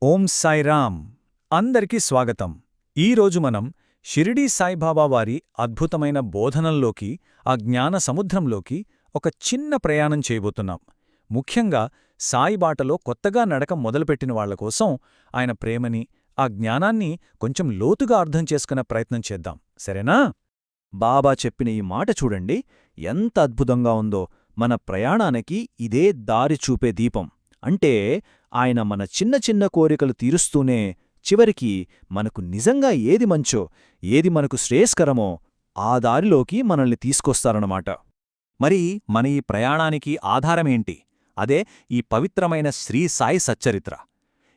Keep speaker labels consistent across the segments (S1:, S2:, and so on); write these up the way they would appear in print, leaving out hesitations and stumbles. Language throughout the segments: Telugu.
S1: ఓం సాయిరామ్. అందరికీ స్వాగతం. ఈరోజు మనం షిరిడీ సాయిబాబా వారి అద్భుతమైన బోధనల్లోకి, ఆ జ్ఞాన సముద్రంలోకి ఒక చిన్న ప్రయాణం చేయబోతున్నాం. ముఖ్యంగా సాయిబాటలో కొత్తగా నడక మొదలుపెట్టిన వాళ్లకోసం ఆయన ప్రేమని, ఆ జ్ఞానాన్ని కొంచెం లోతుగా అర్థం చేసుకునే ప్రయత్నం చేద్దాం. సరేనా? బాబా చెప్పిన ఈ మాట చూడండి, ఎంత అద్భుతంగా ఉందో. మన ప్రయాణానికి ఇదే దారి చూపే దీపం. అంటే ఆయన మన చిన్న చిన్న కోరికలు తీరుస్తూనే చివరికి మనకు నిజంగా ఏది మంచో, ఏది మనకు శ్రేయస్కరమో ఆ దారిలోకి మనల్ని తీసుకొస్తారన్నమాట. మరి మన ఈ ప్రయాణానికి ఆధారమేంటి? అదే ఈ పవిత్రమైన శ్రీ సాయి సచ్చరిత్ర.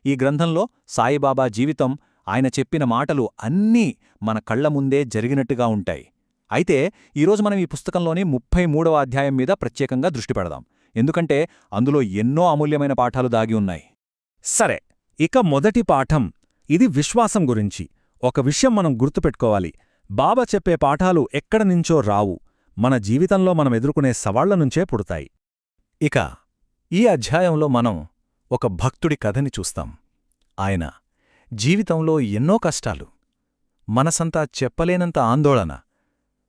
S1: ఈ గ్రంథంలో సాయిబాబా జీవితం, ఆయన చెప్పిన మాటలు అన్నీ మన కళ్ల ముందే జరిగినట్టుగా ఉంటాయి. అయితే ఈరోజు మనం ఈ పుస్తకంలోని 33వ అధ్యాయం మీద ప్రత్యేకంగా దృష్టి పెడదాం. ఎందుకంటే అందులో ఎన్నో అమూల్యమైన పాఠాలు దాగి ఉన్నాయి. సరే, ఇక మొదటి పాఠం. ఇది విశ్వాసం గురించి. ఒక విషయం మనం గుర్తుపెట్టుకోవాలి. బాబా చెప్పే పాఠాలు ఎక్కడనుంచో రావు, మన జీవితంలో మనం ఎదుర్కొనే సవాళ్లనుంచే పుడతాయి. ఇక ఈ అధ్యాయంలో మనం ఒక భక్తుడి కథని చూస్తాం. ఆయన జీవితంలో ఎన్నో కష్టాలు, మనసంతా చెప్పలేనంత ఆందోళన,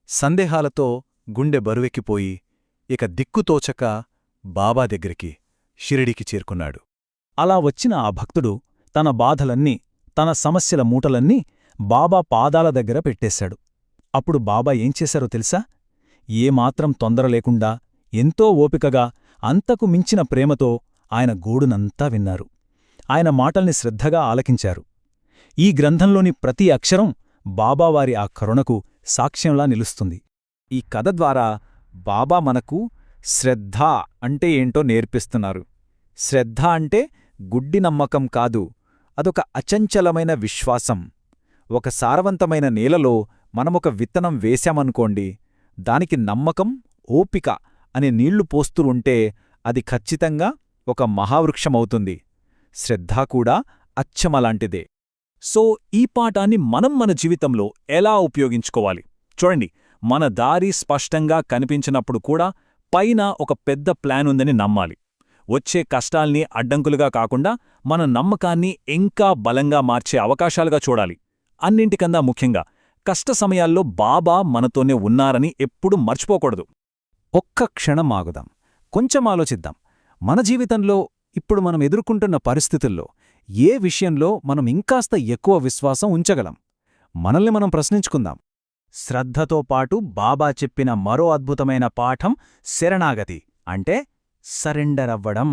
S1: సందేహాలతో గుండె బరువెక్కిపోయి ఇక దిక్కుతోచక బాబా దగ్గరికి, షిరిడీకి చేరుకున్నాడు. అలా వచ్చిన ఆ భక్తుడు తన బాధలన్నీ, తన సమస్యల మూటలన్నీ బాబా పాదాల దగ్గర పెట్టేశాడు. అప్పుడు బాబా ఏం చేశారో తెలుసా? ఏమాత్రం తొందర లేకుండా, ఎంతో ఓపికగా, అంతకు మించిన ప్రేమతో ఆయన గోడునంతా విన్నారు. ఆయన మాటల్ని శ్రద్ధగా ఆలకించారు. ఈ గ్రంథంలోని ప్రతి అక్షరం బాబావారి ఆ కరుణకు సాక్ష్యంలా నిలుస్తుంది. ఈ కథ ద్వారా బాబా మనకు శ్రద్ధ అంటే ఏంటో నేర్పిస్తున్నారు. శ్రద్ధ అంటే గుడ్డి నమ్మకం కాదు, అదొక అచంచలమైన విశ్వాసం. ఒక సారవంతమైన నేలలో మనమొక విత్తనం వేశామనుకోండి, దానికి నమ్మకం, ఓపిక అనే నీళ్లు పోస్తూ ఉంటే అది ఖచ్చితంగా ఒక మహావృక్షమవుతుంది. శ్రద్ధ కూడా అచ్చమలాంటిదే. సో ఈ పాఠాన్ని మనం మన జీవితంలో ఎలా ఉపయోగించుకోవాలి? చూడండి, మన దారి స్పష్టంగా కనిపించినప్పుడు కూడా పైన ఒక పెద్ద ప్లాన్ ఉందని నమ్మాలి. వచ్చే కష్టాల్ని అడ్డంకులుగా కాకుండా మన నమ్మకాన్ని ఇంకా బలంగా మార్చే అవకాశాలుగా చూడాలి. అన్నింటికన్నా ముఖ్యంగా కష్ట సమయాల్లో బాబా మనతోనే ఉన్నారని ఎప్పుడూ మర్చిపోకూడదు. ఒక్క క్షణం ఆగుదాం, కొంచెం ఆలోచిద్దాం. మన జీవితంలో ఇప్పుడు మనం ఎదుర్కొంటున్న పరిస్థితుల్లో ఏ విషయంలో మనం ఇంకాస్త ఎక్కువ విశ్వాసం ఉంచగలం? మనల్ని మనం ప్రశ్నించుకుందాం. శ్రద్ధతో పాటు బాబా చెప్పిన మరో అద్భుతమైన పాఠం శరణాగతి, అంటే సరెండర్ అవ్వడం.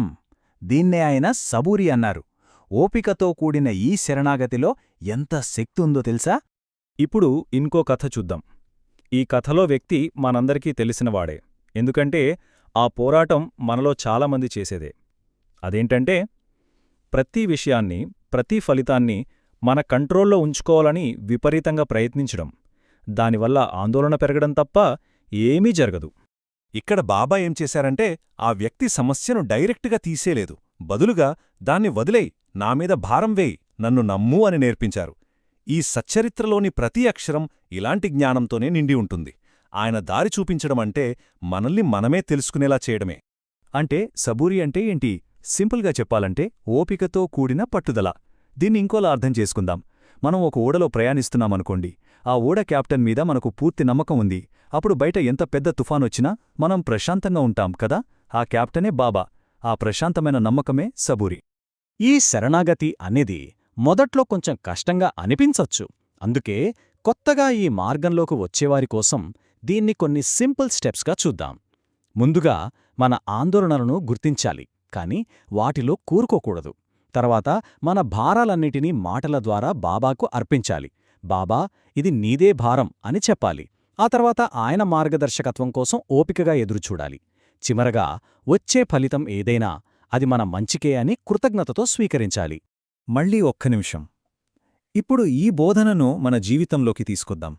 S1: దీన్నే ఆయన సబూరి అన్నారు. ఓపికతో కూడిన ఈ శరణాగతిలో ఎంత శక్తి ఉందో తెలుసా? ఇప్పుడు ఇంకో కథ చూద్దాం. ఈ కథలో వ్యక్తి మనందరికీ తెలిసినవాడే. ఎందుకంటే ఆ పోరాటం మనలో చాలామంది చేసేదే. అదేంటంటే ప్రతి విషయాన్ని, ప్రతి ఫలితాన్ని మన కంట్రోల్లో ఉంచుకోవాలని విపరీతంగా ప్రయత్నించడం. దానివల్ల ఆందోళన పెరగడం తప్ప ఏమీ జరగదు. ఇక్కడ బాబా ఏం చేశారంటే ఆ వ్యక్తి సమస్యను డైరెక్ట్గా తీసేలేదు. బదులుగా దాన్ని వదిలేయ్, నామీద భారం వేయ్, నన్ను నమ్ము అని నేర్పించారు. ఈ సచ్చరిత్రలోని ప్రతి అక్షరం ఇలాంటి జ్ఞానంతోనే నిండి ఉంటుంది. ఆయన దారి చూపించడమంటే మనల్ని మనమే తెలుసుకునేలా చేయడమే. అంటే సబూరి అంటే ఏంటి? సింపుల్గా చెప్పాలంటే ఓపికతో కూడిన పట్టుదల. దీన్ని ఇంకోలా అర్థం చేసుకుందాం. మనం ఒక ఓడలో ప్రయాణిస్తున్నామనుకోండి. ఆ ఓడ క్యాప్టెన్ మీద మనకు పూర్తి నమ్మకం ఉంది. అప్పుడు బయట ఎంత పెద్ద తుఫానొచ్చినా మనం ప్రశాంతంగా ఉంటాం కదా. ఆ క్యాప్టెనే బాబా. ఆ ప్రశాంతమైన నమ్మకమే సబూరి. ఈ శరణాగతి అనేది మొదట్లో కొంచెం కష్టంగా అనిపించొచ్చు. అందుకే కొత్తగా ఈ మార్గంలోకి వచ్చేవారి కోసం దీన్ని కొన్ని సింపుల్ స్టెప్స్గా చూద్దాం. ముందుగా మన ఆందోళనలను గుర్తించాలి, కాని వాటిలో కూరుకోకూడదు. తర్వాత మన భారాలన్నిటినీ మాటల ద్వారా బాబాకు అర్పించాలి. బాబా, ఇది నీదే భారం అని చెప్పాలి. ఆ తర్వాత ఆయన మార్గదర్శకత్వం కోసం ఓపికగా ఎదురుచూడాలి. చివరగా వచ్చే ఫలితం ఏదైనా అది మన మంచికే అని కృతజ్ఞతతో స్వీకరించాలి. మళ్ళీ ఒక్క నిమిషం. ఇప్పుడు ఈ బోధనను మన జీవితంలోకి తీసుకొద్దాం.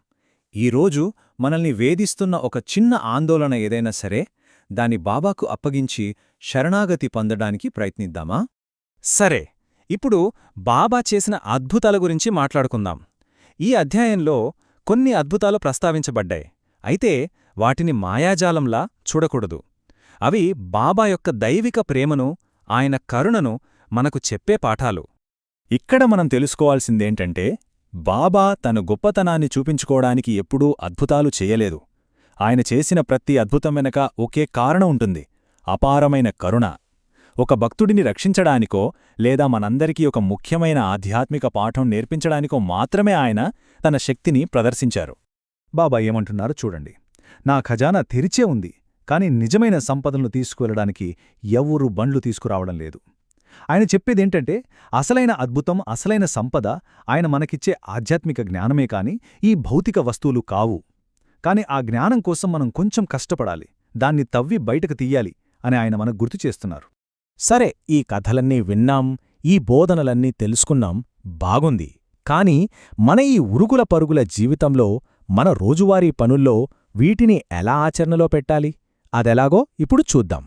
S1: ఈరోజు మనల్ని వేధిస్తున్న ఒక చిన్న ఆందోళన ఏదైనా సరే, దాన్ని బాబాకు అప్పగించి శరణాగతి పొందడానికి ప్రయత్నిద్దామా? సరే, ఇప్పుడు బాబా చేసిన అద్భుతాల గురించి మాట్లాడుకుందాం. ఈ అధ్యాయంలో కొన్ని అద్భుతాలు ప్రస్తావించబడ్డాయి. అయితే వాటిని మాయాజాలంలా చూడకూడదు. అవి బాబా యొక్క దైవిక ప్రేమను, ఆయన కరుణను మనకు చెప్పే పాఠాలు. ఇక్కడ మనం తెలుసుకోవాల్సిందేంటంటే, బాబా తన గొప్పతనాన్ని చూపించుకోవడానికి ఎప్పుడూ అద్భుతాలు చేయలేదు. ఆయన చేసిన ప్రతి అద్భుతం వెనక ఒకే కారణం ఉంటుంది: అపారమైన కరుణ. ఒక భక్తుడిని రక్షించడానికో లేదా మనందరికీ ఒక ముఖ్యమైన ఆధ్యాత్మిక పాఠం నేర్పించడానికో మాత్రమే ఆయన తన శక్తిని ప్రదర్శించారు. బాబా ఏమంటున్నారో చూడండి. నా ఖజానా తెరిచే ఉంది, కాని నిజమైన సంపదలను తీసుకువెళ్ళడానికి ఎవ్వరూ బండ్లు తీసుకురావడం లేదు. ఆయన చెప్పేదేంటంటే, అసలైన అద్భుతం, అసలైన సంపద ఆయన మనకిచ్చే ఆధ్యాత్మిక జ్ఞానమే కాని ఈ భౌతిక వస్తువులు కావు. కాని ఆ జ్ఞానం కోసం మనం కొంచెం కష్టపడాలి, దాన్ని తవ్వి బయటకు తీయాలి అని ఆయన మనకు గుర్తు చేస్తున్నారు.
S2: సరే, ఈ కథలన్నీ విన్నాం, ఈ బోధనలన్నీ తెలుసుకున్నాం, బాగుంది. కాని మన ఈ ఉరుగుల పరుగుల జీవితంలో, మన రోజువారీ పనుల్లో వీటిని ఎలా ఆచరణలో పెట్టాలి? అదెలాగో ఇప్పుడు చూద్దాం.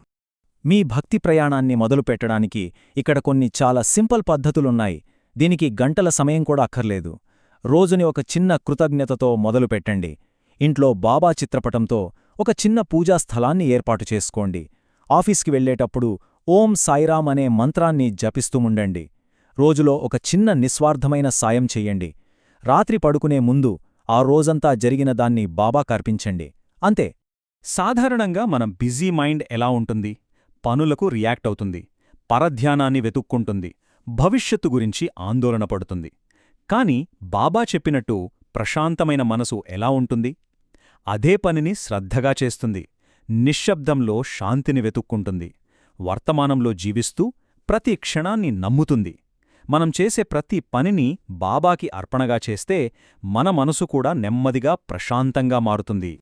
S1: మీ భక్తి ప్రయాణాన్ని మొదలుపెట్టడానికి ఇక్కడ కొన్ని చాలా సింపుల్ పద్ధతులున్నాయి. దీనికి గంటల సమయం కూడా అక్కర్లేదు. రోజుని ఒక చిన్న కృతజ్ఞతతో మొదలుపెట్టండి. ఇంట్లో బాబా చిత్రపటంతో ఒక చిన్న పూజా స్థలాన్ని ఏర్పాటు చేసుకోండి. ఆఫీస్కి వెళ్లేటప్పుడు ఓం సాయిరామ్ అనే మంత్రాన్ని జపిస్తూముండండి. రోజులో ఒక చిన్న నిస్వార్థమైన సాయం చెయ్యండి. రాత్రి పడుకునే ముందు ఆ రోజంతా జరిగిన దాన్ని బాబాకర్పించండి. అంతే. సాధారణంగా మనం బిజీ మైండ్ ఎలా ఉంటుంది? పనులకు రియాక్ట్ అవుతుంది, పరధ్యానాన్ని వెతుక్కుంటుంది, భవిష్యత్తు గురించి ఆందోళన పడుతుంది. కాని బాబా చెప్పినట్టు ప్రశాంతమైన మనసు ఎలా ఉంటుంది? అదే పనిని శ్రద్ధగా చేస్తుంది, నిశ్శబ్దంలో శాంతిని వెతుక్కుంటుంది, వర్తమానంలో జీవిస్తూ ప్రతి క్షణాన్ని నమ్ముతుంది. మనం చేసే ప్రతి పనిని బాబాకి అర్పణగా చేస్తే మన మనసు కూడా నెమ్మదిగా ప్రశాంతంగా మారుతుంది.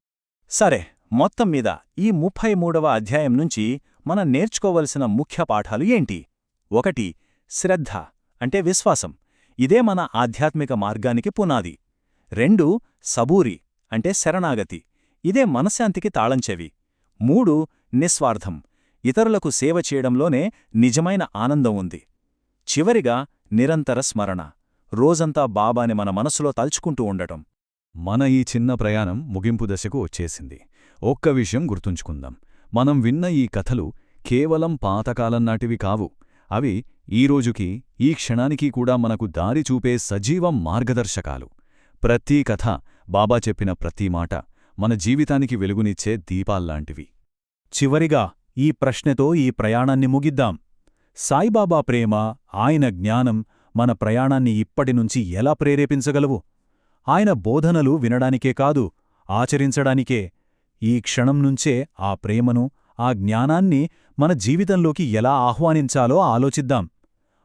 S1: సరే, మొత్తం మీద ఈ 33వ అధ్యాయం నుంచి మనం నేర్చుకోవలసిన ముఖ్య పాఠాలు ఏంటి? 1. శ్రద్ధ అంటే విశ్వాసం. ఇదే మన ఆధ్యాత్మిక మార్గానికి పునాది. 2. సబూరి అంటే శరణాగతి. ఇదే మనశ్శాంతికి తాళంచెవి. 3. నిస్వార్థం. ఇతరులకు సేవ చేయడంలోనే నిజమైన ఆనందం ఉంది. చివరిగా నిరంతర స్మరణ. రోజంతా బాబాని మన మనసులో తలుచుకుంటూ ఉండటం. మన ఈ చిన్న ప్రయాణం ముగింపు దశకు వచ్చేసింది. ఒక్క విషయం గుర్తుంచుకుందాం. మనం విన్న ఈ కథలు కేవలం పాతకాలం నాటివి కావు. అవి ఈరోజుకి, ఈ క్షణానికి కూడా మనకు దారి చూపే సజీవం మార్గదర్శకాలు. ప్రతి కథ, బాబా చెప్పిన ప్రతి మాట మన జీవితానికి వెలుగునిచ్చే దీపాల్లాంటివి. చివరిగా ఈ ప్రశ్నతో ఈ ప్రయాణాన్ని ముగిద్దాం. సాయిబాబా ప్రేమ, ఆయన జ్ఞానం మన ప్రయాణాన్ని ఇప్పటినుంచి ఎలా ప్రేరేపించగలవు? ఆయన బోధనలు వినడానికే కాదు, ఆచరించడానికే. ఈ క్షణం నుంచే ఆ ప్రేమను, ఆ జ్ఞానాన్ని మన జీవితంలోకి ఎలా ఆహ్వానించాలో ఆలోచిద్దాం.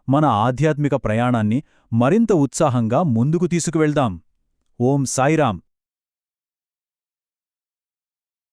S1: మన ఆధ్యాత్మిక ప్రయాణాన్ని మరింత ఉత్సాహంగా ముందుకు తీసుకువెళ్దాం. ఓం సాయిరాం.